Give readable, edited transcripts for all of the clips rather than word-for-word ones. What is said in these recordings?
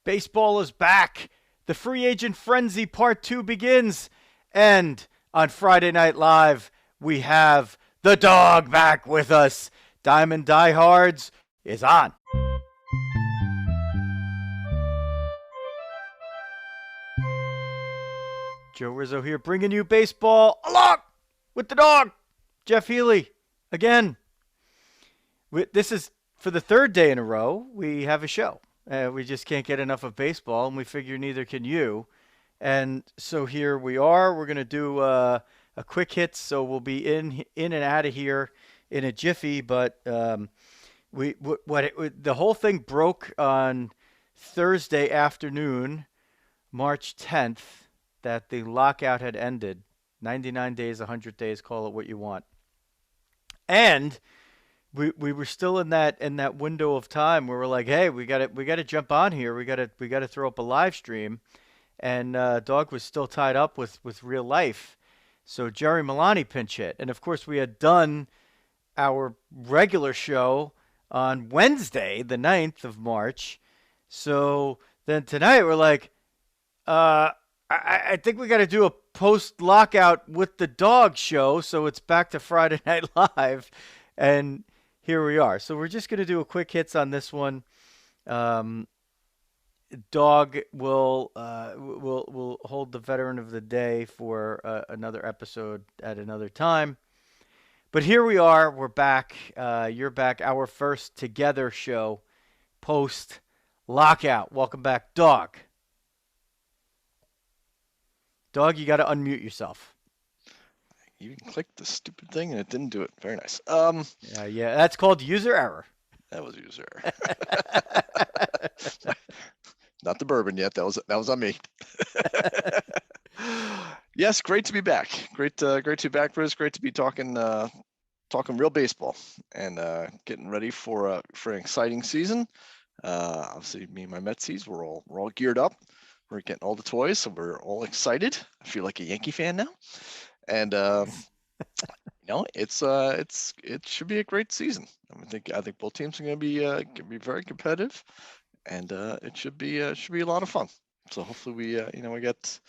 Baseball is back. The free agent frenzy part 2 begins. And on Friday Night Live, we have the dog back with us. Diamond Diehards is on. Joe Rizzo here, bringing you baseball along with the dog, Jeff Healy. Again, this is for the third day in a row. We have a show. We just can't get enough of baseball, and we figure neither can you. And so here we are. We're going to do a quick hit, so we'll be in and out of here in a jiffy. But the whole thing broke on Thursday afternoon, March 10th, that the lockout had ended. 99 days, 100 days, call it what you want. And we were still in that window of time where we're like, hey, we got to jump on here. We got to throw up a live stream. And Dog was still tied up with real life. So Jerry Milani pinch hit. And of course we had done our regular show on Wednesday, the 9th of March. So then tonight we're like, I think we got to do a post-lockout with the dog show, so it's back to Friday Night Live, and here we are. So we're just going to do a quick hits on this one. Dog will hold the veteran of the day for another episode at another time. But here we are. We're back. You're back. Our first together show post-lockout. Welcome back, Dog. Dog, you got to unmute yourself. You clicked the stupid thing and it didn't do it. Very nice. Yeah, that's called user error. That was user error. Not the bourbon yet. That was on me. Yes, great to be back. Great to be back, Riz. Great to be talking real baseball and getting ready for an exciting season. Obviously, me and my Metsies, we're all geared up. We're getting all the toys, so we're all excited. I feel like a Yankee fan now, and it should be a great season. I think both teams are going to be very competitive, and it should be a lot of fun. So hopefully we get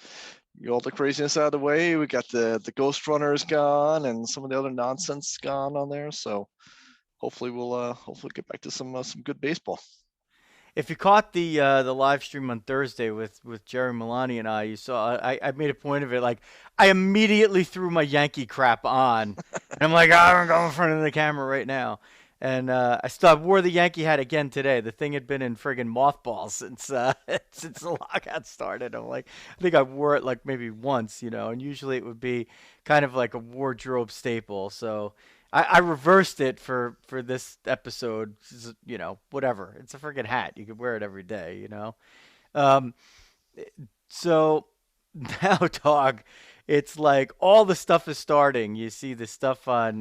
all the craziness out of the way. We got the ghost runners gone and some of the other nonsense gone on there. So hopefully we'll get back to some good baseball. If you caught the live stream on Thursday with Jerry Milani and you saw I made a point of it. Like, I immediately threw my Yankee crap on, and I'm like, I'm going in front of the camera right now. And I wore the Yankee hat again today. The thing had been in friggin' mothballs since the lockout started. I'm like, I think I wore it like maybe once, and usually it would be kind of like a wardrobe staple. So I reversed it for this episode, whatever. It's a friggin' hat. You could wear it every day, So now, Dog, it's like all the stuff is starting. You see the stuff on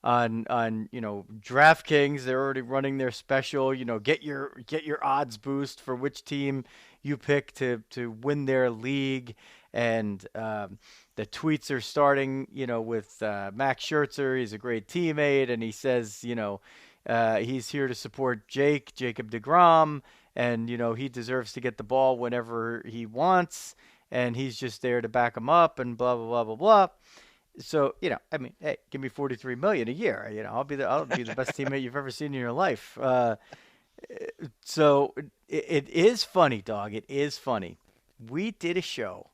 DraftKings. They're already running their special. Get your odds boost for which team you pick to win their league. And the tweets are starting, with Max Scherzer. He's a great teammate, and he says, he's here to support Jacob deGrom, and he deserves to get the ball whenever he wants, and he's just there to back him up, and blah blah blah blah blah. So hey, give me $43 million a year. I'll be the best teammate you've ever seen in your life. So it is funny, Dog. It is funny. We did a show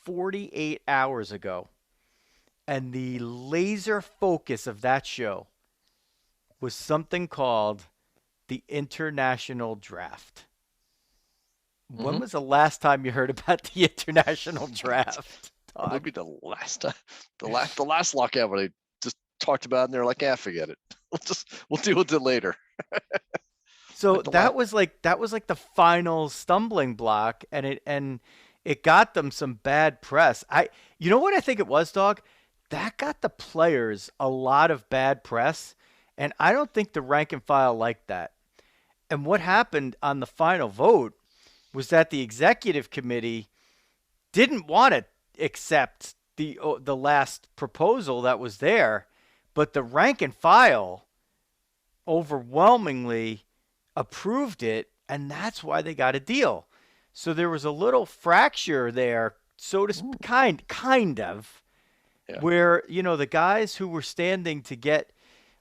48 hours ago, and the laser focus of that show was something called the International Draft. Mm-hmm. When was the last time you heard about the International Draft? Maybe the last time, the last lockout where they just talked about it and they're like, forget it. We'll deal with it later. So that was like the final stumbling block, and it got them some bad press. You know what I think it was, Dog? That got the players a lot of bad press, and I don't think the rank and file liked that. And what happened on the final vote was that the executive committee didn't want to accept the last proposal that was there, but the rank and file overwhelmingly approved it and that's why they got a deal. So there was a little fracture there, so to Ooh, kind of, yeah. where the guys who were standing to get,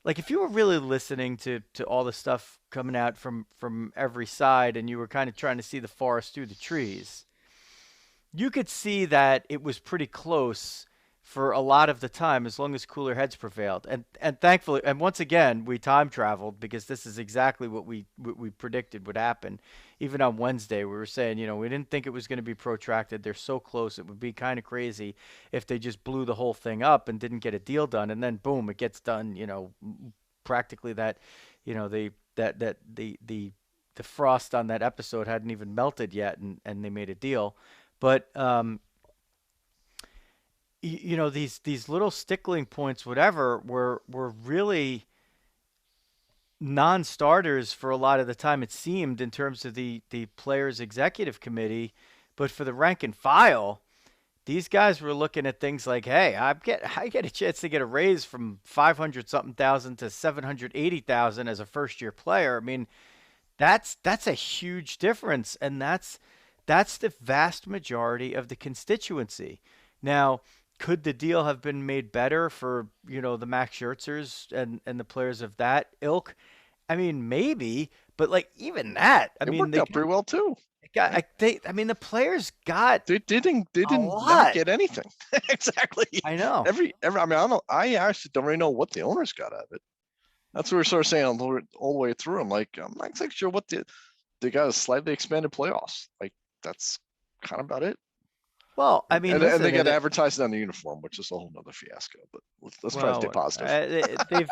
like, if you were really listening to all the stuff coming out from every side, and you were kind of trying to see the forest through the trees, you could see that it was pretty close for a lot of the time, as long as cooler heads prevailed. And thankfully, and once again, we time traveled, because this is exactly what we predicted would happen. Even on Wednesday, we were saying, we didn't think it was going to be protracted. They're so close; it would be kind of crazy if they just blew the whole thing up and didn't get a deal done, and then boom, it gets done. Practically that, the the frost on that episode hadn't even melted yet, and they made a deal. But these little stickling points, whatever, were really non-starters for a lot of the time, it seemed, in terms of the players executive committee. But for the rank and file, these guys were looking at things like, hey, I get a chance to get a raise from 500 something thousand to 780,000 as a first year player. I mean, that's a huge difference, and that's the vast majority of the constituency. Now, could the deal have been made better for, the Max Scherzers and the players of that ilk? I mean, maybe, but, like, even that, I It mean, worked out pretty well too. Right? I mean, the players got They a didn't not lot. get anything. Exactly. I know. I mean, I don't know. I actually don't really know what the owners got out of it. That's what we're sort of saying all the way through. I'm not exactly sure what they got a slightly expanded playoffs. Like, that's kind of about it. Well, I mean, And they listen, got advertised on the uniform, which is a whole nother fiasco. But let's try to stay well, positive. they've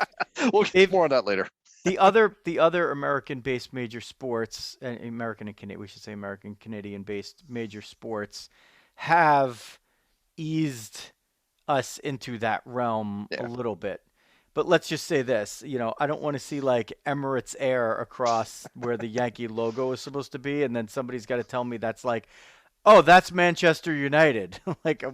We'll get they've more on that later. the other American-based major sports, American and Canadian, we should say American Canadian-based major sports, have eased us into that realm a Yeah. little bit. But let's just say this, I don't want to see, like, Emirates Air across where the Yankee logo is supposed to be, and then somebody's got to tell me that's like, oh, that's Manchester United. Like,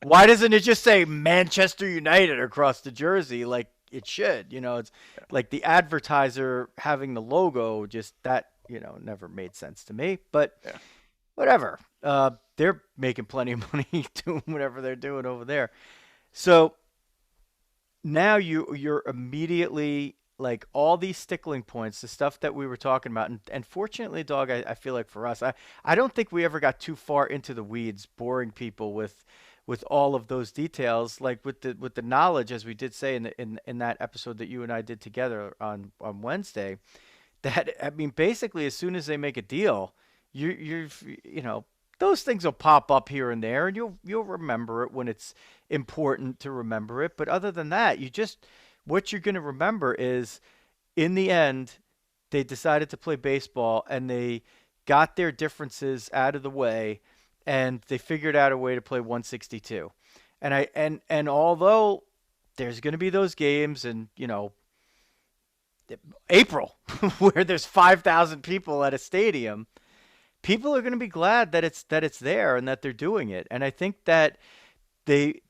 why doesn't it just say Manchester United across the jersey like it should? It's like the advertiser having the logo, just that, never made sense to me. But Yeah. whatever. They're making plenty of money doing whatever they're doing over there. So now you're immediately, like, all these stickling points, the stuff that we were talking about, and fortunately, dog, I feel like for us, I don't think we ever got too far into the weeds, boring people with all of those details, like with the knowledge, as we did say in that episode that you and I did together on Wednesday. That, I mean, basically, as soon as they make a deal, those things will pop up here and there, and you'll remember it when it's important to remember it. But other than that, what you're going to remember is, in the end, they decided to play baseball, and they got their differences out of the way, and they figured out a way to play 162. And although there's going to be those games, and April, where there's 5,000 people at a stadium, people are going to be glad that it's there and that they're doing it. And I think that they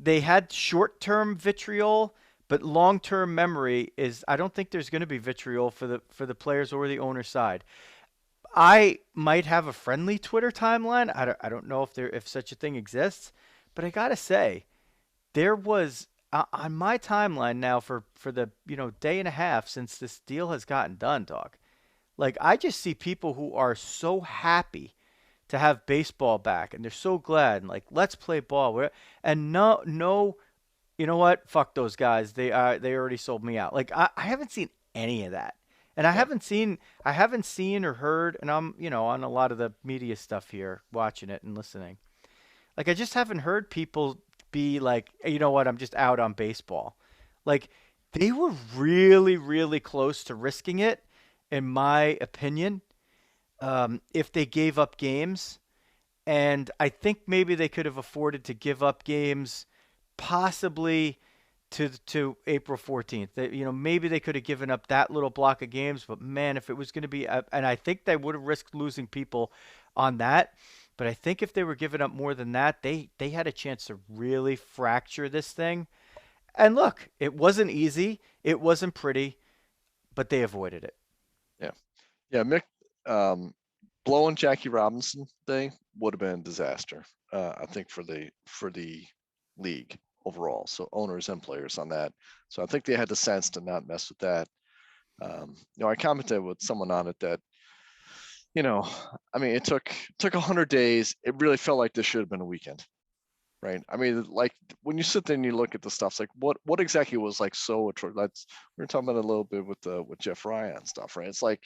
had short-term vitriol, but long-term memory is, I don't think there's going to be vitriol for the players or the owner side. I might have a friendly Twitter timeline. I don't know if such a thing exists, but I gotta say, there was, on my timeline now, for the day and a half since this deal has gotten done, dog. Like, I just see people who are so happy to have baseball back, and they're so glad, and, like, let's play ball. And no, no, you know what? Fuck those guys. They already sold me out. Like, I haven't seen any of that. And I Yeah. haven't seen or heard, and I'm, on a lot of the media stuff here, watching it and listening. Like, I just haven't heard people be like, "Hey, you know what? I'm just out on baseball." Like, they were really, really close to risking it, in my opinion, if they gave up games. And I think maybe they could have afforded to give up games, possibly to April 14th. Maybe they could have given up that little block of games, but man, if it was going to be, and I think they would have risked losing people on that. But I think if they were giving up more than that, they had a chance to really fracture this thing. And look, it wasn't easy, it wasn't pretty, but they avoided it. Yeah. Yeah. Mick, blowing Jackie Robinson thing would have been a disaster. I think for the league overall. So owners and players on that. So I think they had the sense to not mess with that. I commented with someone on it that, I mean, it took 100 days. It really felt like this should have been a weekend, right? I mean, like when you sit there and you look at the stuff, it's like what exactly was like so atrocious. We were talking about it a little bit with Jeff Ryan and stuff, right? It's like,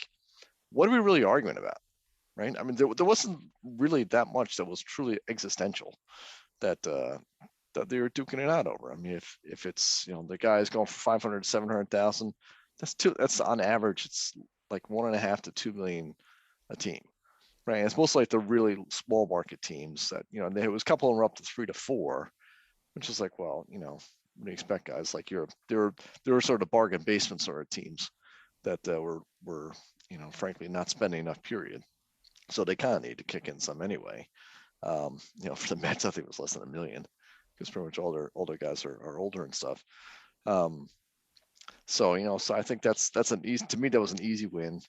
what are we really arguing about, right? I mean, there wasn't really that much that was truly existential that that they were duking it out over. I mean, if it's the guy's going for 500, 700,000, that's on average, it's like 1.5 to 2 million a team, right? And it's mostly like the really small market teams that there was a couple of them were up to 3 to 4, which is like, well, what do you expect, guys? Like they were sort of bargain basement sort of teams that were frankly not spending enough. Period. So they kind of need to kick in some anyway. For the Mets, I think it was less than $1 million because pretty much all their older guys are older and stuff. So I think that's an easy, to me, that was an easy win.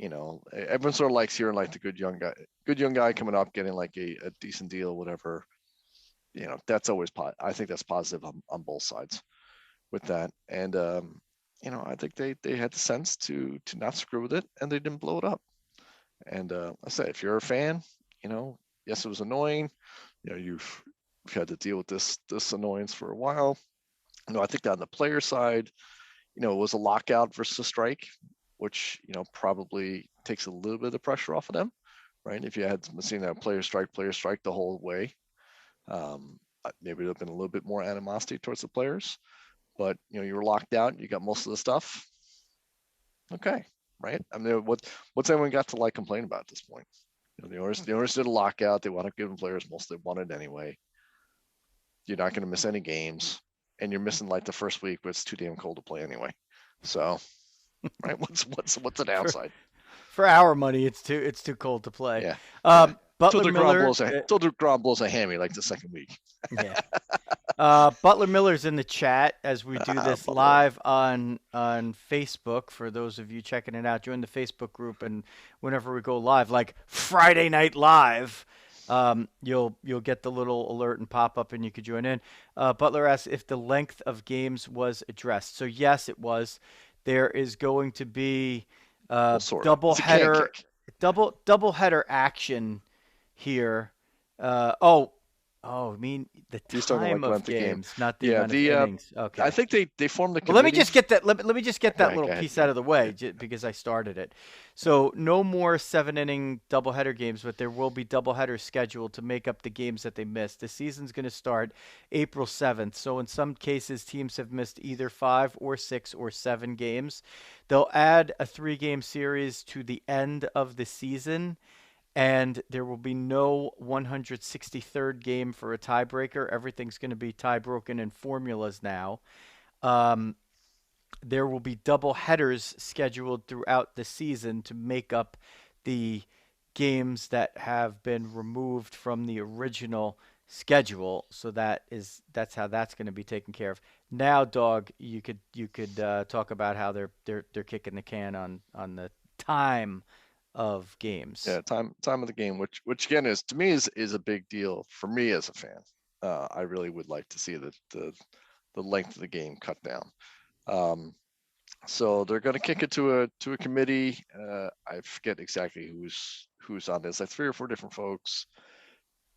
Everyone sort of likes hearing like the good young guy coming up, getting like a decent deal, whatever. That's always I think that's positive on both sides with that. And I think they had the sense to not screw with it, and they didn't blow it up. And I say, if you're a fan, yes, it was annoying. You've had to deal with this annoyance for a while. I think that on the player side, it was a lockout versus a strike, which probably takes a little bit of the pressure off of them, right? If you had seen that player strike the whole way, maybe there'd have been a little bit more animosity towards the players. But you were locked out, you got most of the stuff. Okay, right? I mean, what's anyone got to like complain about at this point? The owners did a lockout. They want to give players most they wanted anyway. You're not going to miss any games, and you're missing like the first week, but it's too damn cold to play anyway. So, right? What's the downside? For our money, it's too cold to play. Yeah. Butler Miller. Till the ground blows a hammy like the second week. Yeah. Butler Miller's in the chat as we do this live on Facebook. For those of you checking it out, join the Facebook group, and whenever we go live, like Friday Night Live, you'll get the little alert and pop up, and you could join in. Butler asks if the length of games was addressed. So yes, it was. There is going to be double header action here. I mean the time of games, not the amount of innings. Okay. I think they formed the committee. Well, let me just get that. Let me just get that little piece out of the way because I started it. So no more 7-inning doubleheader games, but there will be doubleheaders scheduled to make up the games that they missed. The season's going to start April 7th. So in some cases, teams have missed either 5 or 6 or 7 games. They'll add a 3-game series to the end of the season. And there will be no 163rd game for a tiebreaker. Everything's going to be tie-broken in formulas now. There will be double headers scheduled throughout the season to make up the games that have been removed from the original schedule. So that's how that's going to be taken care of. Now, Dog, you could talk about how they're kicking the can on the time of games. Yeah, time of the game, which again is to me is a big deal for me as a fan. I really would like to see the length of the game cut down. So they're going to kick it to a committee. I forget exactly who's on this. Like 3 or 4 different folks,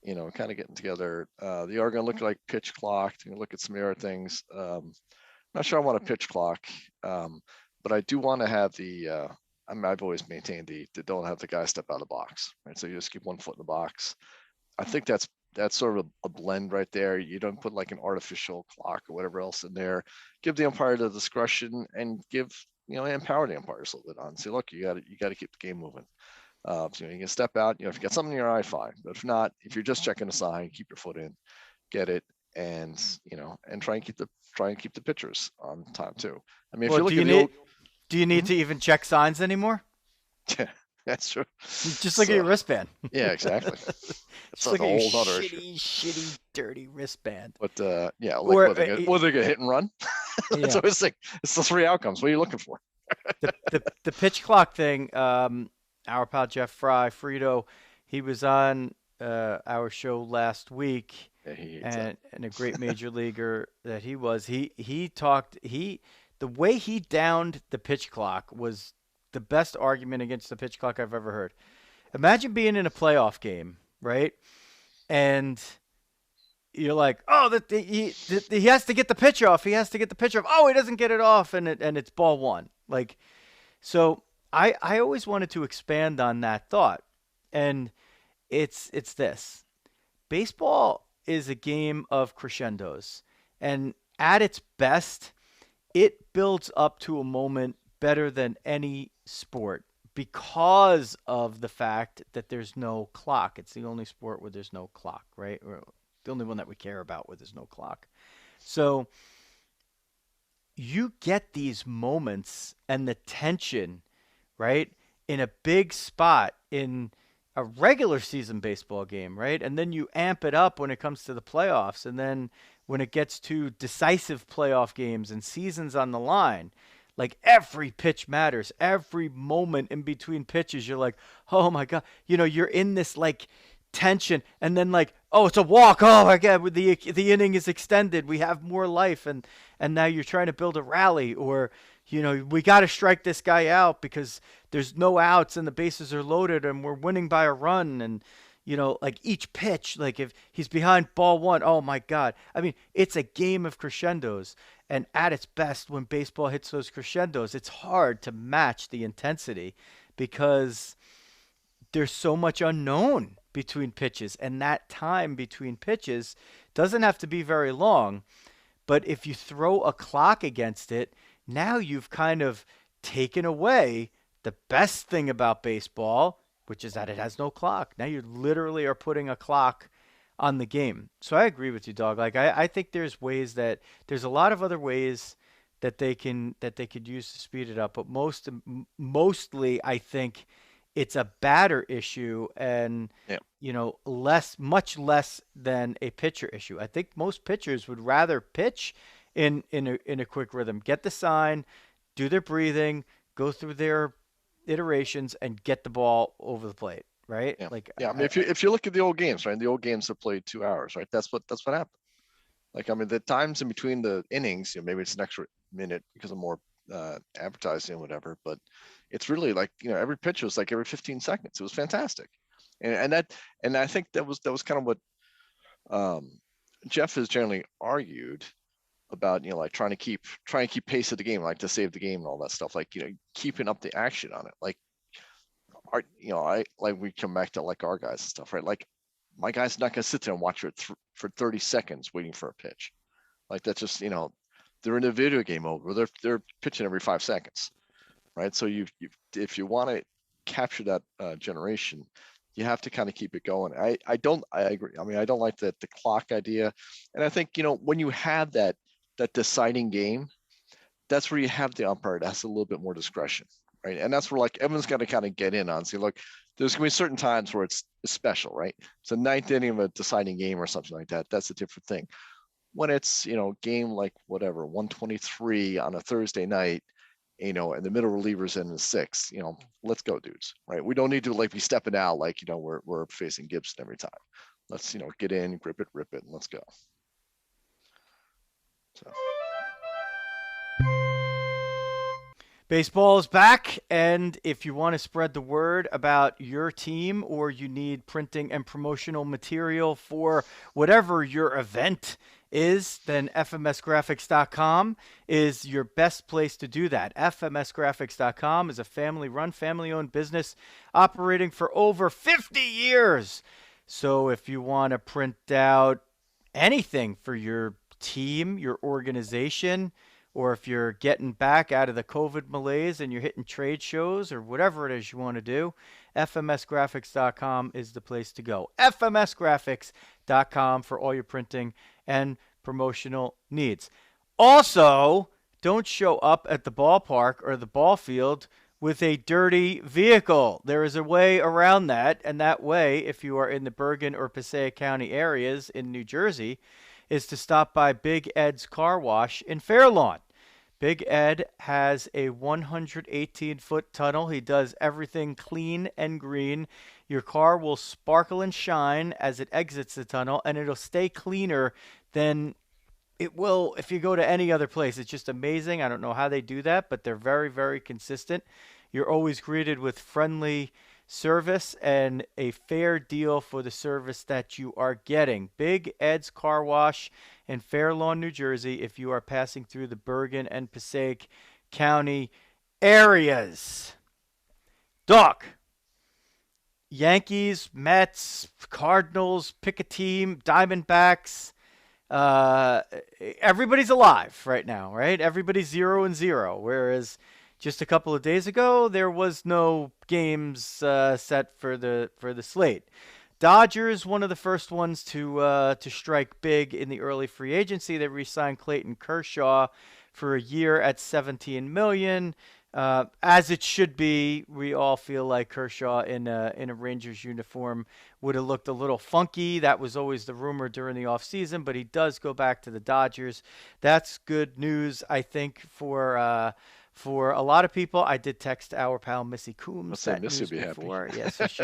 kind of getting together. They are going to look like pitch clock. They're going to look at some other things. Not sure I want a pitch clock, but I do want to have the. I've always maintained the don't have the guy step out of the box, right? So you just keep 1 foot in the box. I think that's sort of a blend right there. You don't put like an artificial clock or whatever else in there. Give the umpire the discretion and empower the umpires a little bit on. Say, look, you got to keep the game moving. So you can step out. If you got something in your eye, fine. But if not, if you're just checking a sign, keep your foot in, get it, and and try and keep the pitchers on time too. I mean, if you look at do you need to even check signs anymore? Yeah, that's true. Just look at your wristband. Yeah, exactly. It's like a whole other shitty, dirty wristband. But yeah, like whether they get hit and run. It's always like it's the 3 outcomes. What are you looking for? The pitch clock thing. Our pal Jeff Frito, he was on our show last week, Yeah, he hates that. and a great major leaguer that he was. He talked he the way he downed the pitch clock was the best argument against the pitch clock I've ever heard. Imagine being in a playoff game, right? And you're like, oh, he has to get the pitch off. He has to get the pitch off. Oh, he doesn't get it off, and it's ball one. Like, so I always wanted to expand on that thought, and it's this: baseball is a game of crescendos, and at its best, it builds up to a moment better than any sport because of the fact that there's no clock. It's the only sport where there's no clock, right? Or the only one that we care about where there's no clock. So you get these moments and the tension, right, in a big spot in a regular season baseball game, right? And then you amp it up when it comes to the playoffs. And then when it gets to decisive playoff games and seasons on the line, like every pitch matters. Every moment in between pitches, you're like, oh my God. You're in this like tension, and then like, oh, it's a walk. Oh my God, the inning is extended. We have more life, and now you're trying to build a rally, or we got to strike this guy out because there's no outs and the bases are loaded and we're winning by a run, and like each pitch, like if he's behind ball one, oh my God. I mean, it's a game of crescendos, and at its best, when baseball hits those crescendos, it's hard to match the intensity because there's so much unknown between pitches, and that time between pitches doesn't have to be very long. But if you throw a clock against it, now you've kind of taken away the best thing about baseball, which is that it has no clock. Now you literally are putting a clock on the game. So I agree with you, dog. Like I think there's a lot of other ways that they could use to speed it up, but mostly I think it's a batter issue, and Yeah. much less than a pitcher issue. I think most pitchers would rather pitch in a quick rhythm, get the sign, do their breathing, go through their iterations, and get the ball over the plate. Right? Yeah. Like, Yeah. I mean, if you look at the old games, right? The old games have played 2 hours, right? That's what happened. Like, I mean, the times in between the innings, maybe it's an extra minute because of more advertising and whatever, but it's really like, every pitch was like every 15 seconds. It was fantastic. And I think that was kind of what Jeff has generally argued about, like trying to keep pace of the game, like to save the game and all that stuff, like, keeping up the action on it. Like, I like, we come back to like our guys and stuff, right? Like, my guy's not going to sit there and watch it for 30 seconds waiting for a pitch. Like, that's just, they're in a video game mode where they're pitching every 5 seconds, right? So if you want to capture that generation, you have to kind of keep it going. I agree. I mean, I don't like the clock idea, and I think, when you have that deciding game, that's where you have the umpire that has a little bit more discretion, right? And that's where, like, everyone's got to kind of get in on, say, look, there's going to be certain times where it's special, right? It's a ninth inning of a deciding game or something like that. That's a different thing. When it's, game like whatever, 123 on a Thursday night, and the middle relievers in the sixth, let's go, dudes, right? We don't need to like be stepping out like, we're facing Gibson every time. Let's, get in, grip it, rip it, and let's go. So. baseball is back, and if you want to spread the word about your team, or you need printing and promotional material for whatever your event is, then fmsgraphics.com is your best place to do that. fmsgraphics.com is a family-run, family-owned business operating for over 50 years. So if you want to print out anything for your team, your organization, or if you're getting back out of the COVID malaise and you're hitting trade shows or whatever it is you want to do, fmsgraphics.com is the place to go. fmsgraphics.com for all your printing and promotional needs. Also, don't show up at the ballpark or the ball field with a dirty vehicle. There is a way around that, and that way, if you are in the Bergen or Passaic County areas in New Jersey, is to stop by Big Ed's Car Wash in Fairlawn. Big Ed has a 118-foot tunnel. He does everything clean and green. Your car will sparkle and shine as it exits the tunnel, and it'll stay cleaner than it will if you go to any other place. It's just amazing. I don't know how they do that, but they're very, very consistent. You're always greeted with friendly service and a fair deal for the service that you are getting. Big Ed's Car Wash in Fair Lawn, New Jersey, if you are passing through the Bergen and Passaic County areas. Doc, Yankees, Mets, Cardinals, pick a team, Diamondbacks. Uh, Everybody's alive right now, right? Everybody's 0-0. Whereas just a couple of days ago, there was no games set for the slate. Dodgers, one of the first ones to strike big in the early free agency. They re-signed Clayton Kershaw for a year at 17 million. As it should be, we all feel like Kershaw in a Rangers uniform would have looked a little funky. That was always the rumor during the offseason, but he does go back to the Dodgers. That's good news, I think, for a lot of people. I did text our pal Missy Coombs that Missy news would be before. happy. Yeah, so she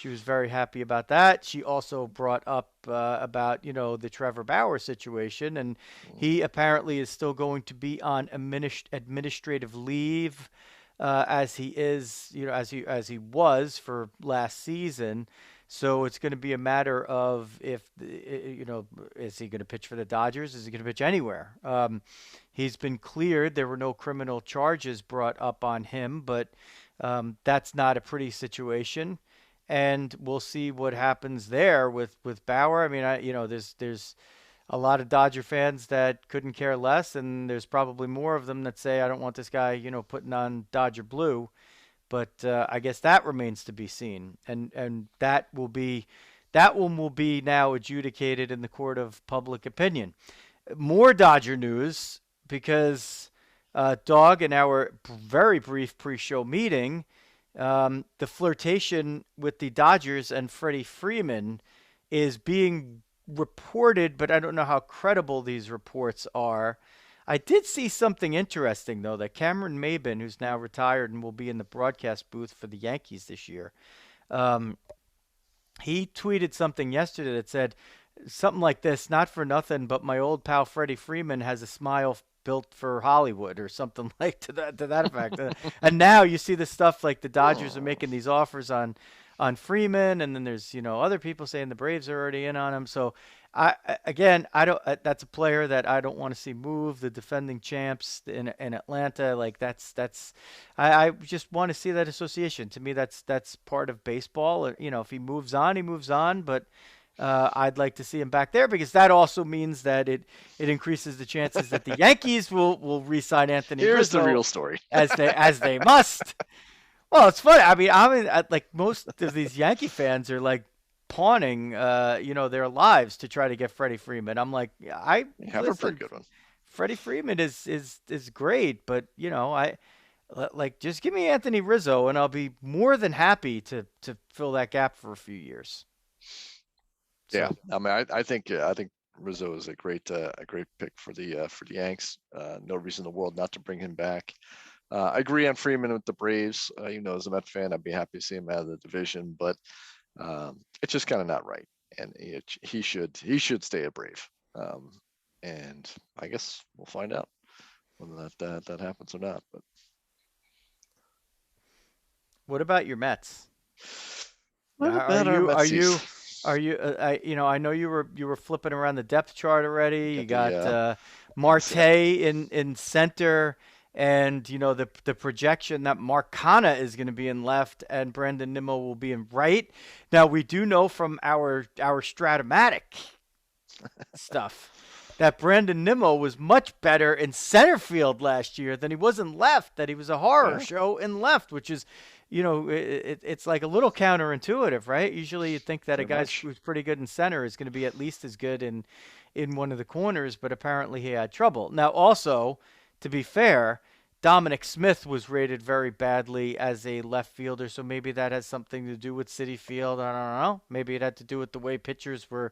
was very happy about that. She also brought up about the Trevor Bauer situation, and he apparently is still going to be on administrative leave, as he is, as he was for last season. So it's going to be a matter of if, is he going to pitch for the Dodgers? Is he going to pitch anywhere? He's been cleared. There were no criminal charges brought up on him, but that's not a pretty situation. And we'll see what happens there with Bauer. I mean, there's a lot of Dodger fans that couldn't care less, and there's probably more of them that say, I don't want this guy, putting on Dodger blue. But I guess that remains to be seen, and that one will be now adjudicated in the court of public opinion. More Dodger news because Dog, in our very brief pre-show meeting, the flirtation with the Dodgers and Freddie Freeman is being reported, but I don't know how credible these reports are. I did see something interesting, though, that Cameron Maybin, who's now retired and will be in the broadcast booth for the Yankees this year, um, he tweeted something yesterday that said something like this: not for nothing, but my old pal Freddie Freeman has a smile built for Hollywood, or something like to that effect. And now you see the stuff like the Dodgers are making these offers on Freeman, and then there's other people saying the Braves are already in on him. So I don't. That's a player that I don't want to see move. The defending champs in Atlanta, like I just want to see that association. To me, that's part of baseball. If he moves on, he moves on. But I'd like to see him back there, because that also means that it increases the chances that the Yankees will re-sign Anthony Here's Rizzo the real story. as they must. Well, it's funny. I mean, like most of these Yankee fans are like pawning, their lives to try to get Freddie Freeman. I'm like, You have a pretty good one. Freddie Freeman is great, but like, just give me Anthony Rizzo, and I'll be more than happy to fill that gap for a few years. Yeah, So, I mean, I think Rizzo is a great pick for the Yanks. No reason in the world not to bring him back. I agree on Freeman with the Braves. As a Met fan, I'd be happy to see him out of the division, but it's just kind of not right, and he should stay a Brave. And I guess we'll find out whether that happens or not. But what about your Mets? what Are about our you are Metsies? you are you? I know you were flipping around the depth chart already. You Got got the Marte in center, and the projection that Marcana is going to be in left, and Brandon Nimmo will be in right. Now we do know from our Stratomatic stuff that Brandon Nimmo was much better in center field last year than he was in left. That he was a horror yeah, show in left, which is, it's like a little counterintuitive, right? Usually you'd think that a very guy much. who's pretty good in center is going to be at least as good in one of the corners, but apparently he had trouble. Now, also, to be fair, Dominic Smith was rated very badly as a left fielder, so maybe that has something to do with City Field. I don't know. Maybe it had to do with the way pitchers were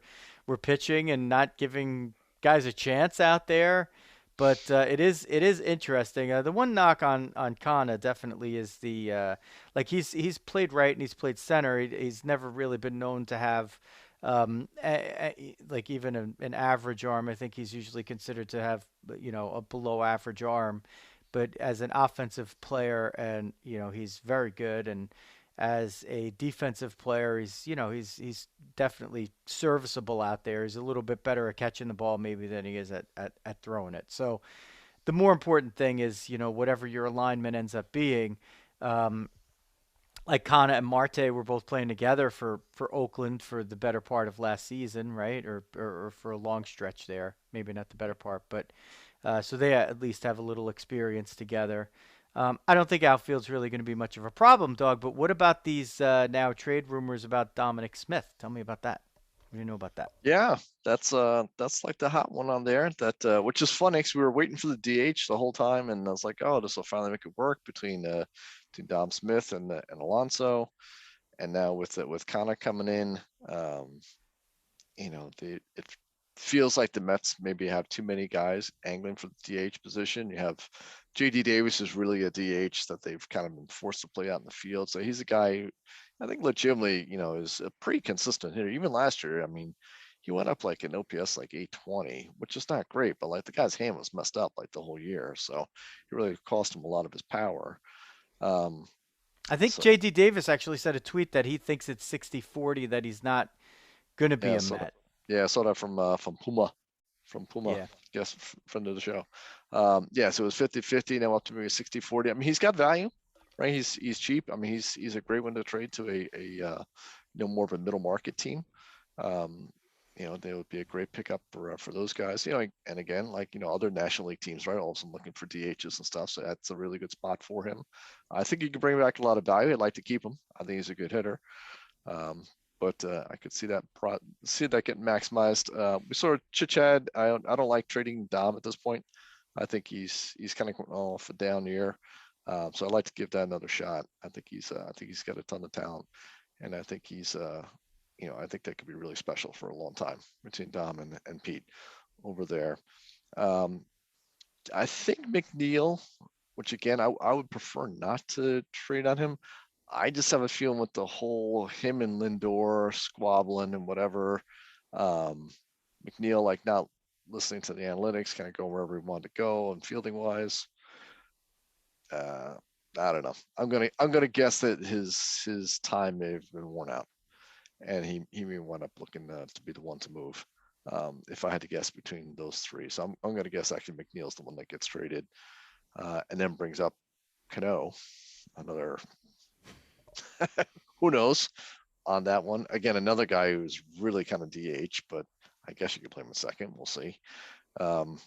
pitching and not giving guys a chance out there. But it is interesting. The one knock on Kana definitely is the like he's played right and he's played center. He's never really been known to have like even an average arm. I think he's usually considered to have a below average arm, but as an offensive player, and he's very good. And as a defensive player, he's definitely serviceable out there. He's a little bit better at catching the ball maybe than he is at throwing it. So the more important thing is, whatever your alignment ends up being. Um, like Kana and Marte were both playing together for Oakland for the better part of last season, right? Or for a long stretch there. Maybe not the better part, but so they at least have a little experience together. I don't think outfield's really going to be much of a problem, dog. But what about these now trade rumors about Dominic Smith? Tell me about that. What do you know about that? Yeah, that's like the hot one on there. That which is funny because we were waiting for the DH the whole time, and I was like, oh, this will finally make it work between Dom Smith and Alonso, and now with Kana coming in, um, it feels like the Mets maybe have too many guys angling for the DH position. You have JD Davis is really a DH that they've kind of been forced to play out in the field. So he's a guy who I think legitimately, is a pretty consistent hitter. Even last year, I mean, he went up like an OPS like 820, which is not great, but like the guy's hand was messed up like the whole year. So it really cost him a lot of his power. Um, I think so JD Davis actually said a tweet that he thinks it's 60-40 that he's not going to be yeah, a so that, Met. yeah, I saw that from Puma. From Puma, Yeah. yes, friend of the show. Yeah, so it was 50-50, now up to maybe 60-40. I mean, he's got value, right? He's cheap. I mean, he's a great one to trade to more of a middle market team. Um, they would be a great pickup for those guys. And again, like other National League teams, right? Also looking for DHs and stuff. So that's a really good spot for him. I think you can bring back a lot of value. I'd like to keep him. I think he's a good hitter. Um, but I could see that getting maximized. We sort of chit chat. I don't like trading Dom at this point. I think he's kind of going off a down year. So I'd like to give that another shot. I think he's got a ton of talent, and I think that could be really special for a long time between Dom and Pete over there. Um, I think McNeil, which again I would prefer not to trade on him. I just have a feeling with the whole him and Lindor squabbling and whatever, um, McNeil like not listening to the analytics, kind of going wherever he wanted to go and fielding wise. Uh, I don't know. I'm gonna guess that his time may have been worn out, and he may wind up looking to be the one to move. If I had to guess between those three, so I'm gonna guess actually McNeil's the one that gets traded, and then brings up Cano, another who knows on that one. Again, another guy who's really kind of DH, but I guess you could play him a second. We'll see. Um,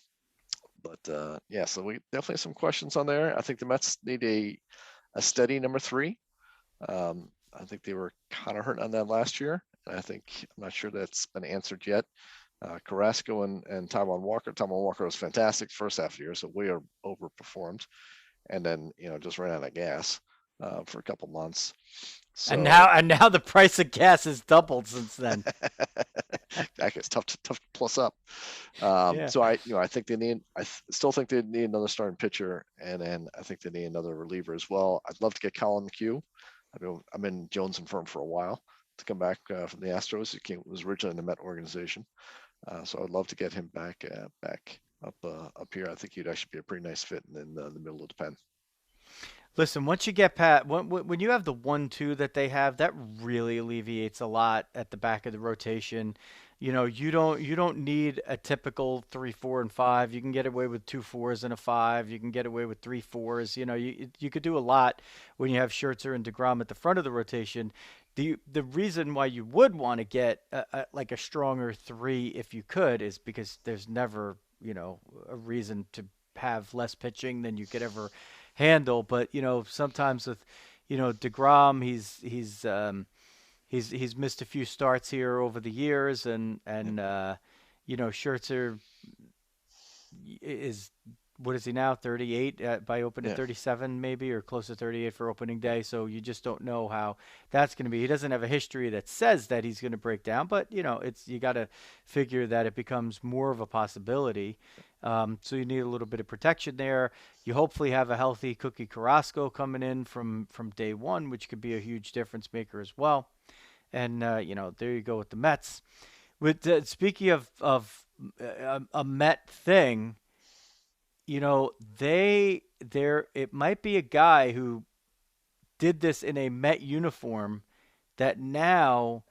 but yeah, so we definitely have some questions on there. I think the Mets need a steady number three. I think they were kind of hurt on that last year. And I'm not sure that's been answered yet. Carrasco and Taiwan Walker. Taiwan Walker was fantastic first half of the year, so way overperformed, and then just ran out of gas for a couple months. And So now and now the price of gas has doubled since then. that gets tough to plus up. Yeah. So I think they need. Still think they need another starting pitcher, and then I think they need another reliever as well. I'd love to get Colin McHugh. I've been Jones and Firm for a while to come back from the Astros. Was originally in the Met organization, so I'd love to get him back up here. I think he'd actually be a pretty nice fit in the middle of the pen. Listen, once you get Pat, when you have the 1-2 that they have, that really alleviates a lot at the back of the rotation. You don't need a typical 3, 4, and 5. You can get away with 2 4s and a 5. You can get away with 3 4s. You could do a lot when you have Scherzer and Degrom at the front of the rotation. The reason why you would want to get like a stronger 3 if you could is because there's never a reason to have less pitching than you could ever handle. But sometimes with Degrom, he's missed a few starts here over the years, and Scherzer is, what is he now, 38 by opening, Yeah. 37 maybe, or close to 38 for opening day. So you just don't know how that's going to be. He doesn't have a history that says that he's going to break down, but it's, you got to figure that it becomes more of a possibility. So you need a little bit of protection there. You hopefully have a healthy Cookie Carrasco coming in from day one, which could be a huge difference maker as well. And there you go with the Mets. With speaking of a Met thing, there it might be a guy who did this in a Met uniform that now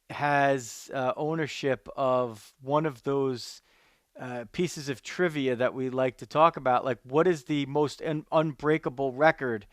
has ownership of one of those pieces of trivia that we like to talk about. Like, what is the most unbreakable record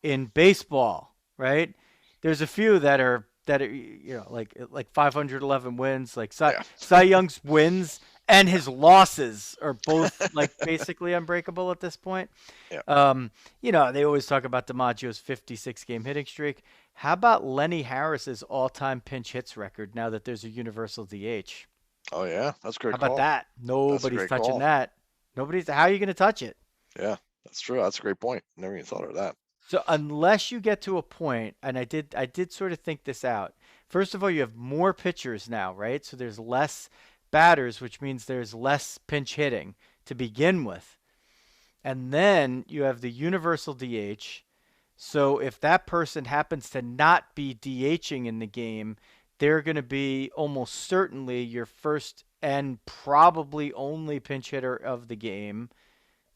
in baseball? Right? There's a few that are like 511 wins, like Yeah. Cy Young's wins and his losses are both like basically unbreakable at this point. Yeah. They always talk about DiMaggio's 56 game hitting streak. How about Lenny Harris's all-time pinch hits record now that there's a universal DH? Oh yeah, that's a great How about call. that? That's a Nobody's great touching call. that. How are you going to touch it? Yeah, that's true. That's a great point. Never even thought of that. So unless you get to a point, and I did sort of think this out. First of all, you have more pitchers now, right? So there's less batters, which means there's less pinch hitting to begin with. And then you have the universal DH. So if that person happens to not be DHing in the game, they're going to be almost certainly your first and probably only pinch hitter of the game.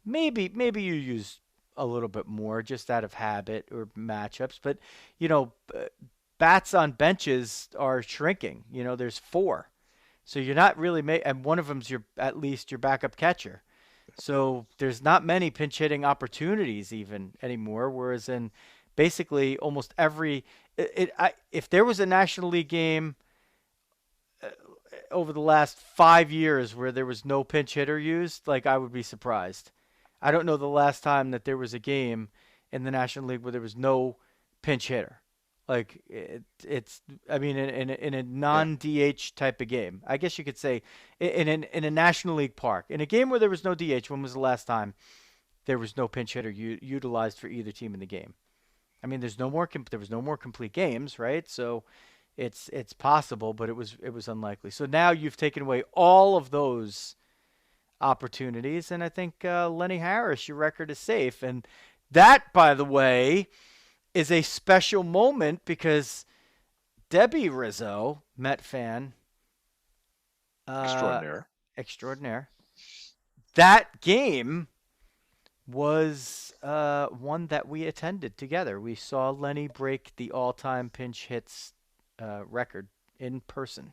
Maybe you use a little bit more just out of habit or matchups, but you know, bats on benches are shrinking. There's four, so you're not really and one of them's at least your backup catcher. So there's not many pinch hitting opportunities even anymore. Whereas in basically almost if there was a National League game over the last 5 years where there was no pinch hitter used, like I would be surprised. I don't know the last time that there was a game in the National League where there was no pinch hitter. Like I mean, in a Yeah. non-DH type of game, I guess you could say in a National League park, in a game where there was no DH. When was the last time there was no pinch hitter utilized for either team in the game? I mean, there was no more complete games, right? So it's possible, but it was unlikely. So now you've taken away all of those opportunities, and I think Lenny Harris, your record is safe. And that, by the way, is a special moment because Debbie Rizzo, Met fan, uh, Extraordinaire. extraordinaire, that game was one that we attended together. We saw Lenny break the all-time pinch hits record in person.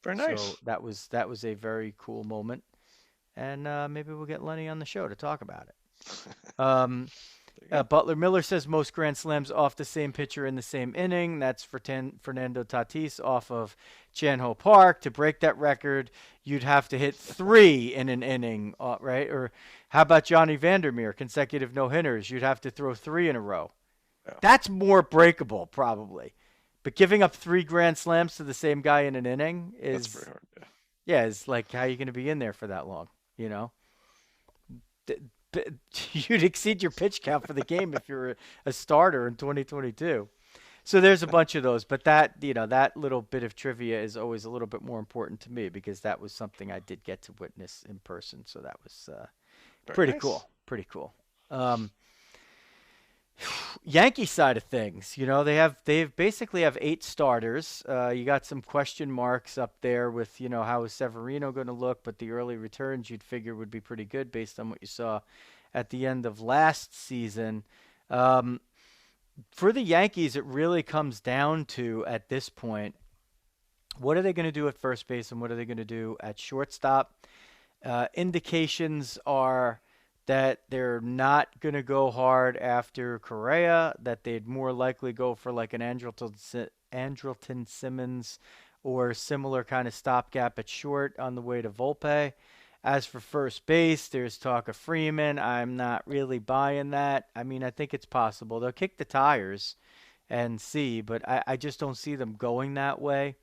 Very So nice. that was a very cool moment, and maybe we'll get Lenny on the show to talk about it. Um, There you go. Butler Miller says most grand slams off the same pitcher in the same inning. That's for Fernando Tatis off of Chan-Ho Park. To break that record, you'd have to hit three in an inning, right? Or how about Johnny Vandermeer, consecutive no-hitters? You'd have to throw three in a row. Yeah, That's more breakable, probably. But giving up three grand slams to the same guy in an inning that's pretty hard. Yeah. is like, how are you going to be in there for that long? You know? D- You'd exceed your pitch count for the game if you're a starter in 2022. So there's a bunch of those, but that little bit of trivia is always a little bit more important to me because that was something I did get to witness in person. So that was Very pretty nice. cool. Pretty cool. Um, Yankee side of things, they basically have eight starters. You got some question marks up there with how is Severino going to look, but the early returns you'd figure would be pretty good based on what you saw at the end of last season. Um, for the Yankees, it really comes down to at this point, what are they going to do at first base and what are they going to do at shortstop? Indications are that they're not going to go hard after Correa, that they'd more likely go for like an Andrelton Simmons or similar kind of stopgap at short on the way to Volpe. As for first base, there's talk of Freeman. I'm not really buying that. I mean, I think it's possible. They'll kick the tires and see, but I just don't see them going that way.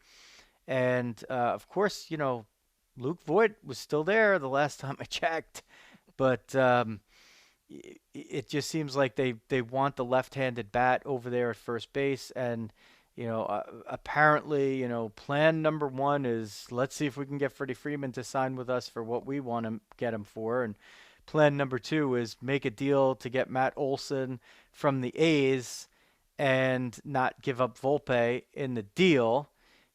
And of course, Luke Voigt was still there the last time I checked, but it just seems like they want the left-handed bat over there at first base, and Apparently, plan number one is let's see if we can get Freddie Freeman to sign with us for what we want to get him for, and plan number two is make a deal to get Matt Olson from the A's and not give up Volpe in the deal.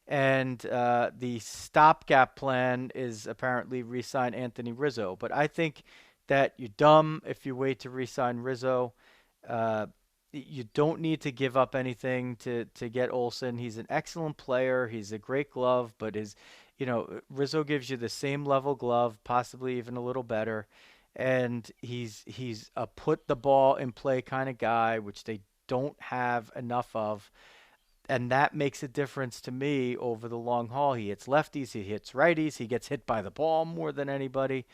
And the stopgap plan is apparently re-sign Anthony Rizzo. But I think that you're dumb if you wait to re-sign Rizzo. Uh, you don't need to give up anything to get Olson. He's an excellent player. He's a great glove, but Rizzo gives you the same level glove, possibly even a little better. And he's a put the ball in play kind of guy, which they don't have enough of, and that makes a difference to me over the long haul. He hits lefties, he hits righties, he gets hit by the ball more than anybody.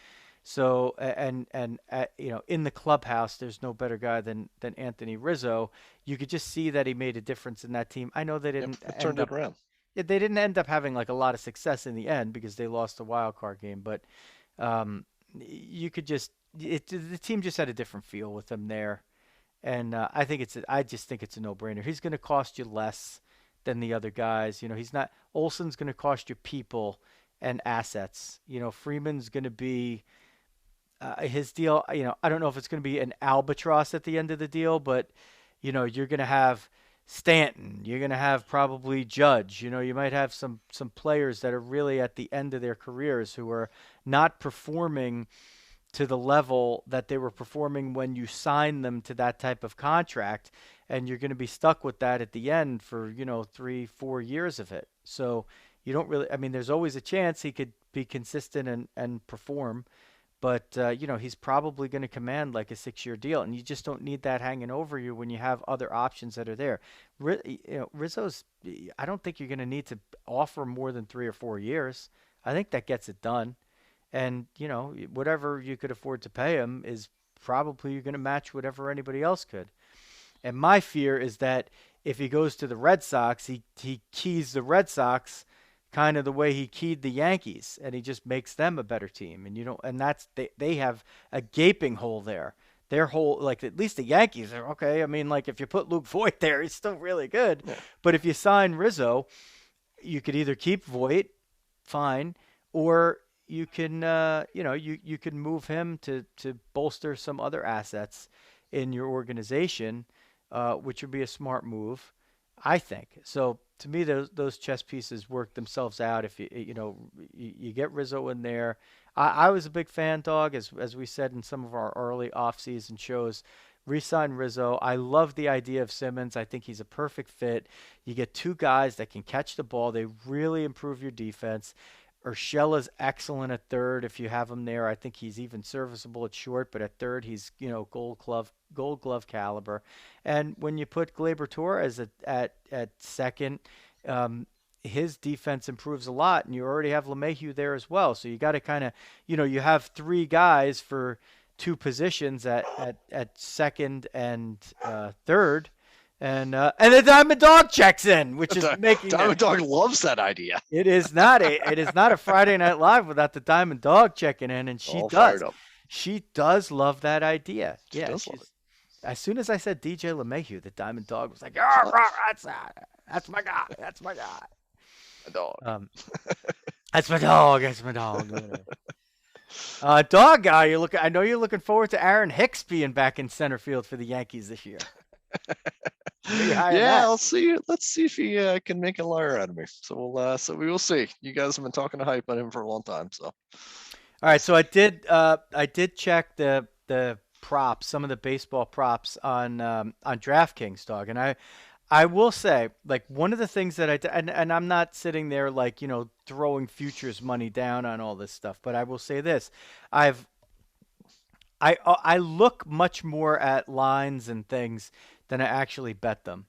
So in the clubhouse, there's no better guy than Anthony Rizzo. You could just see that he made a difference in that team. I know they Yep, didn't it end turned it up around. yeah, they didn't end up having like a lot of success in the end because they lost the wild card game, but you could just the team just had a different feel with him there. And I just think it's a no-brainer. He's going to cost you less than the other guys. He's not. Olson's going to cost you people and assets. Freeman's going to be his deal. I don't know if it's going to be an albatross at the end of the deal, but you're going to have Stanton. You're going to have probably Judge. You might have some players that are really at the end of their careers who are not performing to the level that they were performing when you signed them to that type of contract, and you're going to be stuck with that at the end for 3-4 years of it. So you don't really. I mean, there's always a chance he could be consistent and perform, but he's probably going to command like a 6-year deal, and you just don't need that hanging over you when you have other options that are there. Rizzo's. I don't think you're going to need to offer more than 3 or 4 years. I think that gets it done. And, whatever you could afford to pay him is probably going to match whatever anybody else could. And my fear is that if he goes to the Red Sox, he keys the Red Sox kind of the way he keyed the Yankees, and he just makes them a better team. And that's they have a gaping hole there. Their whole like at least the Yankees are okay. I mean, like if you put Luke Voigt there, he's still really good. Yeah. But if you sign Rizzo, you could either keep Voigt, fine, or you can you can move him to bolster some other assets in your organization, which would be a smart move, I think. So to me, those chess pieces work themselves out. If you get Rizzo in there, I was a big fan, Dog, as we said in some of our early off-season shows. Resign Rizzo. I love the idea of Simmons. I think he's a perfect fit. You get two guys that can catch the ball. They really improve your defense. Urshela's excellent at third if you have him there. I think he's even serviceable at short, but at third he's gold glove caliber. And when you put Gleyber Torres at second, his defense improves a lot, and you already have LeMahieu there as well. So you got to kind of you have three guys for two positions at second and third. And the Diamond Dog checks in, which is making Diamond Dog loves that idea. It is not a Friday Night Live without the Diamond Dog checking in, and she does. She does love that idea. She does love it. As soon as I said DJ LeMahieu, the Diamond Dog was like, that's my guy. That's my guy. A dog. That's my dog. That's my dog. Dog guy, I know you're looking forward to Aaron Hicks being back in center field for the Yankees this year. Yeah, let's see if he can make a liar out of me. So we will see. You guys have been talking to hype on him for a long time. So, all right. So I did check the props, some of the baseball props on DraftKings, Dog, and I will say, like, one of the things that and I'm not sitting there like throwing futures money down on all this stuff, but I will say this: I look much more at lines and things than I actually bet them,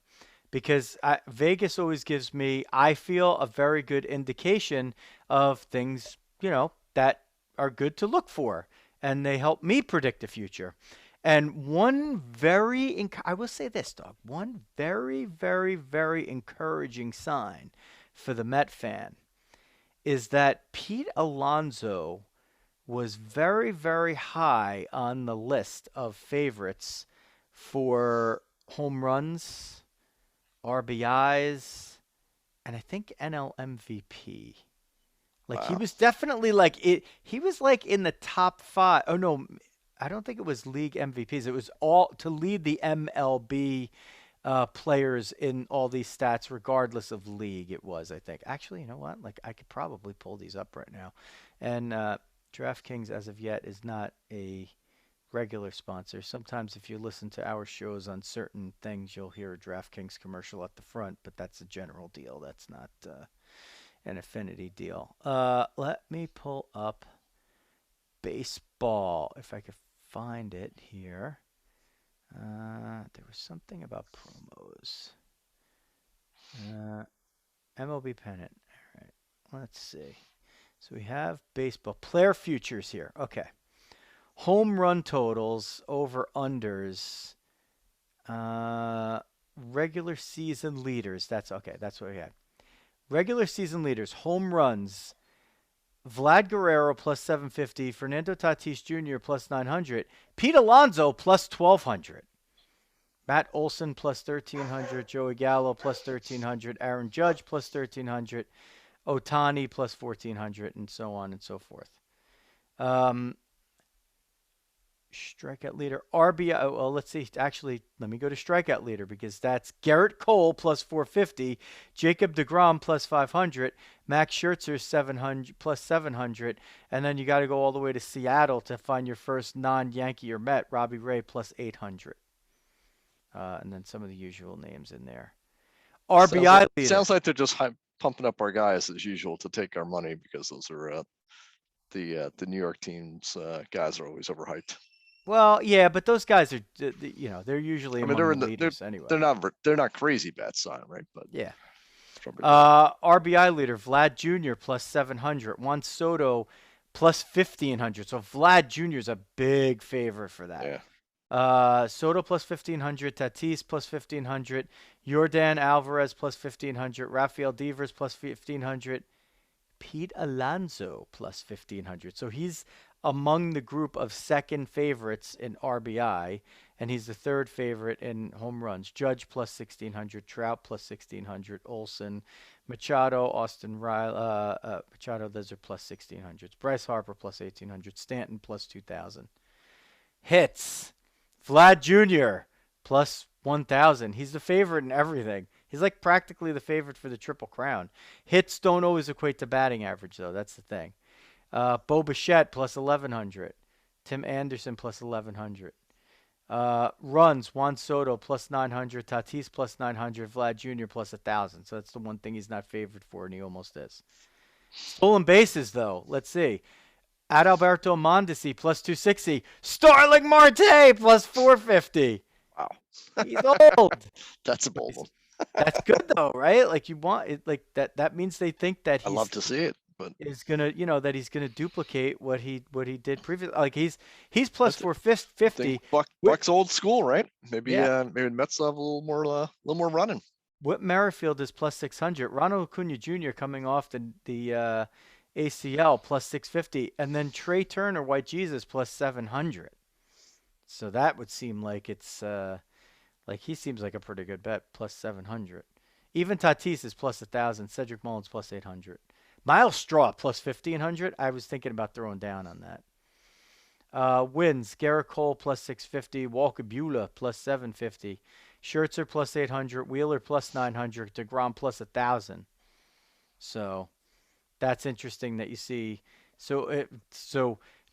because Vegas always gives me, I feel, a very good indication of things, that are good to look for, and they help me predict the future. And I will say this, Dog, one very, very, very encouraging sign for the Met fan is that Pete Alonso was very, very high on the list of favorites for home runs, RBIs, and I think NL MVP. Like he Wow. was definitely like it. He was like in the top five. Oh no, I don't think it was league MVPs. It was all to lead the MLB players in all these stats, regardless of league. It was, I think. Actually, you know what? Like I could probably pull these up right now. And DraftKings, as of yet, is not a regular sponsor. Sometimes, if you listen to our shows on certain things, you'll hear a DraftKings commercial at the front, but that's a general deal. That's not an affinity deal. Let me pull up baseball if I could find it here. There was something about promos. MLB pennant. All right. Let's see. So we have baseball player futures here. Okay. Home run totals over unders. Regular season leaders. That's okay. That's what we had. Regular season leaders. Home runs. Vlad Guerrero plus 750, Fernando Tatis Jr. plus 900, Pete Alonso plus 1200, Matt Olson plus 1300, Joey Gallo plus 1300, Aaron Judge plus 1300, Otani plus 1400, and so on and so forth. Strikeout leader, RBI. Well, let's see. Actually, let me go to strikeout leader because that's Garrett Cole plus 450, Jacob DeGrom plus 500, Max Scherzer 700 plus 700, and then you got to go all the way to Seattle to find your first non-Yankee or Met, Robbie Ray plus 800. And then some of the usual names in there. RBI leader. Sounds like they're just pumping up our guys as usual to take our money because those are the New York teams guys are always overhyped. Well, yeah, but those guys are, they're usually among the leaders anyway. They're not crazy bets on, right? But yeah. RBI leader Vlad Jr. plus 700, Juan Soto plus 1500. So Vlad Jr. is a big favorite for that. Yeah. Soto plus 1500, Tatis plus 1500, Yordan Alvarez plus 1500, Rafael Devers plus 1500, Pete Alonso plus 1500. So he's among the group of second favorites in RBI, and he's the third favorite in home runs. Judge plus 1600, Trout plus 1600, Olson, Machado, Austin Riley, Machado, those are plus 1600s. Bryce Harper plus 1800, Stanton plus 2000. Hits, Vlad Jr. plus 1000. He's the favorite in everything. He's like practically the favorite for the Triple Crown. Hits don't always equate to batting average, though. That's the thing. Bo Bichette plus 1100. Tim Anderson plus 1100. Runs, Juan Soto plus 900. Tatis plus 900. Vlad Jr. plus 1,000. So that's the one thing he's not favored for, and he almost is. Stolen bases, though. Let's see. Adalberto Mondesi plus 260. Starling Marte plus 450. Wow. He's old. That's a bold one. That's good though, right? Like you want it, like that means they think that I love to see it, but is gonna, that he's gonna duplicate what he did previously. Like he's plus 450. Buck's old school, right? Maybe Yeah. maybe Mets will have a little more running. Whit Merrifield is plus 600. Ronald Acuna Jr. coming off the ACL plus 650, and then Trey Turner, White Jesus plus 700. So that would seem like it's like he seems like a pretty good bet, plus 700. Even Tatis is plus 1,000. Cedric Mullins plus 800. Miles Straw plus 1,500. I was thinking about throwing down on that. Wins, Garrett Cole plus 650. Walker Buehler plus 750. Scherzer plus 800. Wheeler plus 900. DeGrom plus 1,000. So that's interesting that you see. So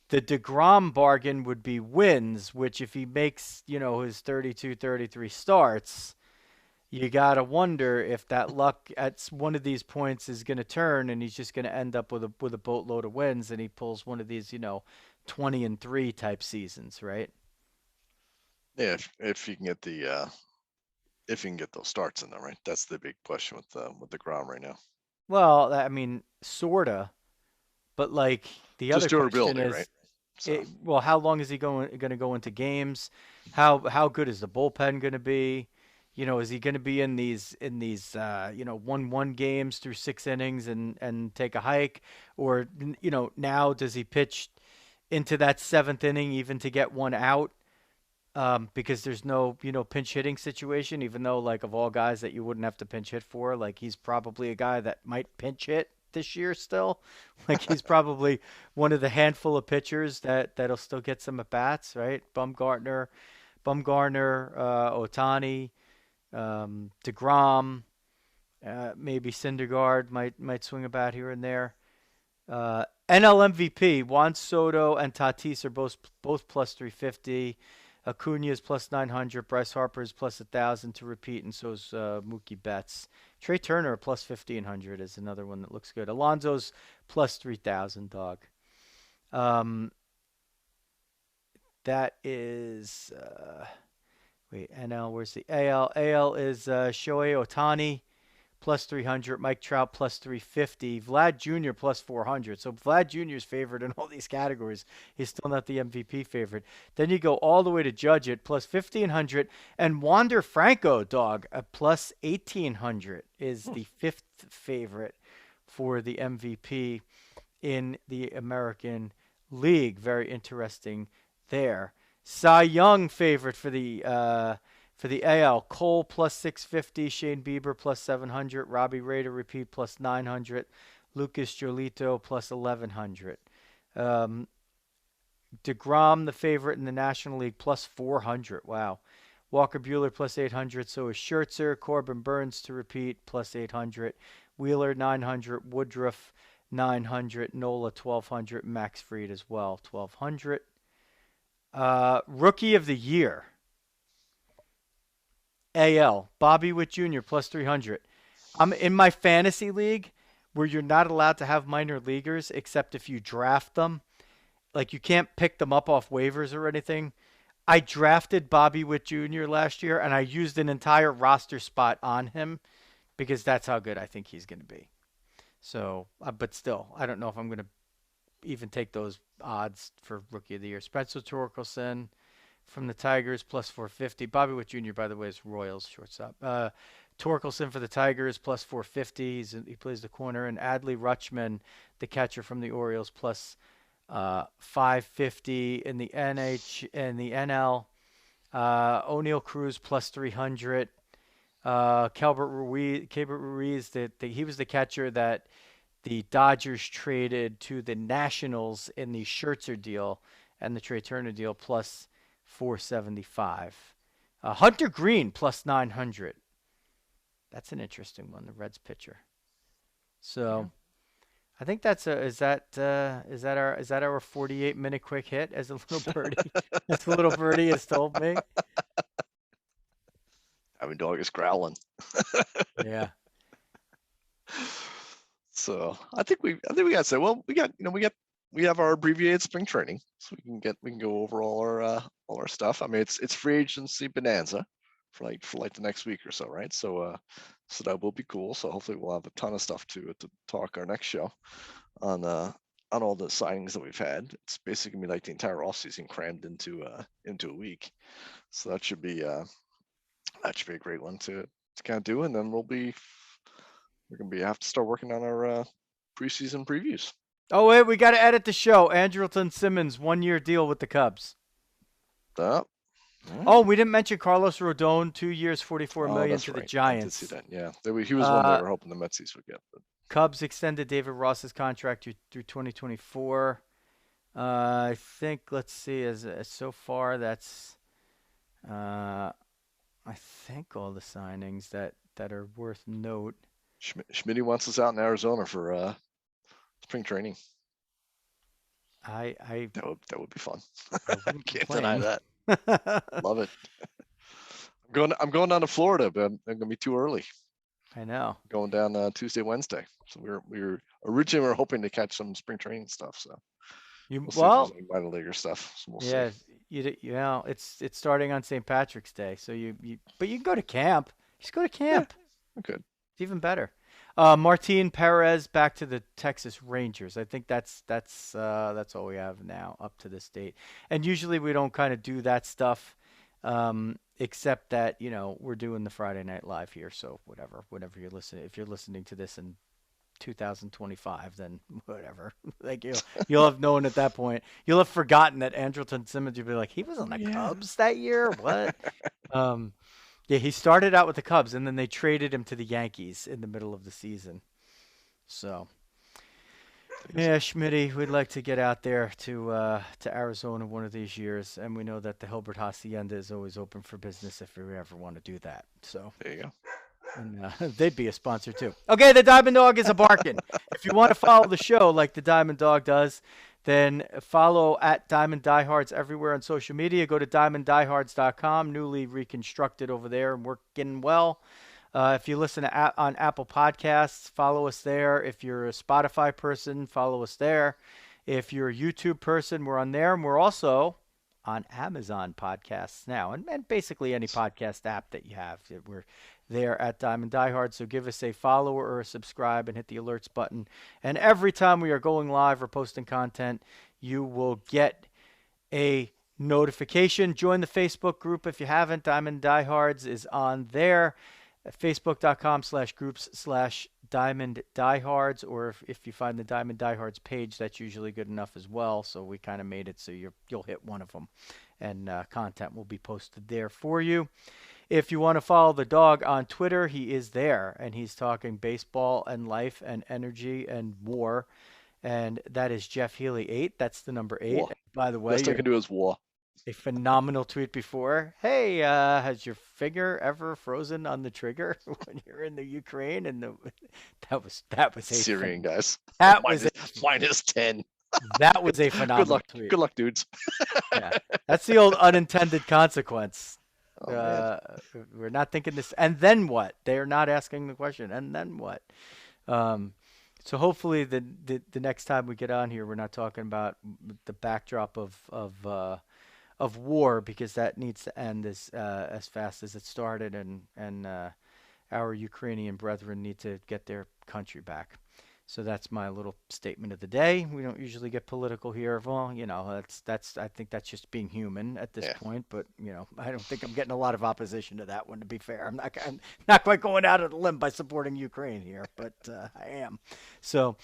the DeGrom bargain would be wins, which if he makes, his 32, 33 starts, you got to wonder if that luck at one of these points is going to turn and he's just going to end up with a boatload of wins and he pulls one of these, 20-3 type seasons, right? Yeah, if you can get if you can get those starts in there, right? That's the big question with DeGrom right now. Well, I mean, sorta, but like the just other question durability, is, right? So. well, how long is he going to go into games? How good is the bullpen going to be? Is he going to be in these 1-1 games through 6 innings and take a hike, or now does he pitch into that 7th inning even to get one out? because there's no, pinch hitting situation, even though, like, of all guys that you wouldn't have to pinch hit for, like, he's probably a guy that might pinch hit this year still. Like, he's probably one of the handful of pitchers that'll still get some at bats, right? Bumgarner, Otani, DeGrom, maybe Syndergaard might swing a bat here and there. NL MVP, Juan Soto and Tatis are both plus 350. Acuna is plus 900. Bryce Harper is plus 1,000 to repeat, and so is Mookie Betts. Trey Turner plus 1,500 is another one that looks good. Alonso's plus 3,000. Dog. Um, that is wait, NL. Where's the AL? AL is Shohei Otani plus 300, Mike Trout plus 350, Vlad Jr. plus 400. So Vlad Jr. is favored in all these categories. He's still not the MVP favorite. Then you go all the way to Judge it plus 1,500, and Wander Franco, dog, at plus 1,800 is the fifth favorite for the MVP in the American League. Very interesting there. Cy Young favorite for the AL, Cole plus 650, Shane Bieber plus 700, Robbie Ray to repeat plus 900, Lucas Giolito plus 1,100. DeGrom, the favorite in the National League, plus 400. Wow. Walker Buehler plus 800. So is Scherzer. Corbin Burns to repeat plus 800. Wheeler 900. Woodruff 900. Nola 1,200. Max Fried as well 1,200. Rookie of the Year. AL, Bobby Witt Jr. plus 300. I'm in my fantasy league where you're not allowed to have minor leaguers except if you draft them. Like, you can't pick them up off waivers or anything. I drafted Bobby Witt Jr. last year, and I used an entire roster spot on him because that's how good I think he's going to be. So, but still, I don't know if I'm going to even take those odds for Rookie of the Year. Spencer Torkelson from the Tigers plus 450. Bobby Witt Jr., by the way, is Royals shortstop. Torkelson for the Tigers plus 450. He plays the corner. And Adley Rutschman, the catcher from the Orioles, plus 550 in the NL. O'Neal Cruz plus 300. Calbert Ruiz, he was the catcher that the Dodgers traded to the Nationals in the Scherzer deal and the Trey Turner deal, plus 475. Hunter Green plus 900. That's an interesting one, the Reds pitcher. So, I think that's is that our 48-minute quick hit, as a little birdie as a little birdie has told me. I mean, dog is growling. Yeah. So I think we got to say, well, we have our abbreviated spring training, so we can go over all our stuff. I mean, it's free agency bonanza for like the next week or so, right? So that will be cool. So hopefully we'll have a ton of stuff to talk our next show on all the signings that we've had. It's basically gonna be like the entire offseason crammed into a week. So that should be a great one to kind of do, and then we're gonna have to start working on our preseason previews. Oh wait, we got to edit the show. Andrelton Simmons 1-year deal with the Cubs. Oh, we didn't mention Carlos Rodon, 2 years, $44 million to the Giants. I did see that. Yeah, he was one they were hoping the Metsies would get. But Cubs extended David Ross's contract through 2024. I think, let's see, as so far that's I think all the signings that are worth note. Schmitty wants us out in Arizona for spring training. That would be fun. I can't deny that. Love it. I'm going down to Florida, but I'm gonna be too early. I know. Going down Tuesday, Wednesday. So we were originally hoping to catch some spring training stuff. So we'll see if there's any minor leaguer stuff. So we'll see. It's starting on St. Patrick's Day, so but you can go to camp. Just go to camp. Yeah, good. It's even better. Martin Perez back to the Texas Rangers. I think that's all we have now up to this date. And usually we don't kind of do that stuff, except that we're doing the Friday Night Live here. So whatever you're listening, if you're listening to this in 2025, then whatever. Like you'll have known at that point. You'll have forgotten that Andrelton Simmons. You'll be like, he was on the Cubs that year. What? Yeah, he started out with the Cubs, and then they traded him to the Yankees in the middle of the season. So, yeah, Schmitty, we'd like to get out there to Arizona one of these years, and we know that the Hilbert Hacienda is always open for business if we ever want to do that. So there you go. And they'd be a sponsor too. Okay, the Diamond Dog is a barking. If you want to follow the show like the Diamond Dog does, then follow at Diamond Diehards everywhere on social media. Go to diamonddiehards.com, newly reconstructed over there and working well. If you listen on Apple Podcasts, follow us there. If you're a Spotify person, follow us there. If you're a YouTube person, we're on there. And we're also on Amazon Podcasts now, and basically any podcast app that you have. We're there at Diamond Diehard, so give us a follow or a subscribe and hit the alerts button. And every time we are going live or posting content, you will get a notification. Join the Facebook group if you haven't. Diamond Diehards is on there. Facebook.com/groups/Diamond Diehards, or if you find the Diamond Diehards page, that's usually good enough as well. So we kind of made it so you'll hit one of them, and content will be posted there for you. If you want to follow the dog on Twitter, he is there, and he's talking baseball and life and energy and war, and that is Jeff Healy 8. That's the number 8. War. By the way, Best I can do is war. A phenomenal tweet before. Hey, has your finger ever frozen on the trigger when you're in the Ukraine? And that was a Syrian guys. That was minus 10. That was a phenomenal tweet. Good luck, dudes. Yeah, that's the old unintended consequence. Oh, We're not thinking this. And then what? They're not asking the question. And then what? So hopefully the next time we get on here, we're not talking about the backdrop of war, because that needs to end as fast as it started, and our Ukrainian brethren need to get their country back. So that's my little statement of the day. We don't usually get political here. Well, that's I think that's just being human at this point. But I don't think I'm getting a lot of opposition to that one. To be fair, I'm not quite going out on a limb by supporting Ukraine here, but I am. So.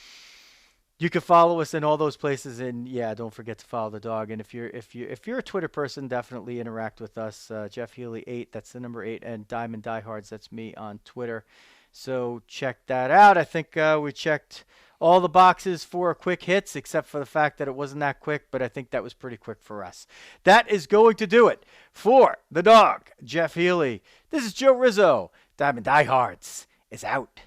You can follow us in all those places, and don't forget to follow the dog. And if you're a Twitter person, definitely interact with us. Jeff Healy 8, that's the number 8, and Diamond Diehards, that's me on Twitter. So check that out. I think we checked all the boxes for quick hits, except for the fact that it wasn't that quick, but I think that was pretty quick for us. That is going to do it for the dog, Jeff Healy. This is Joe Rizzo. Diamond Diehards is out.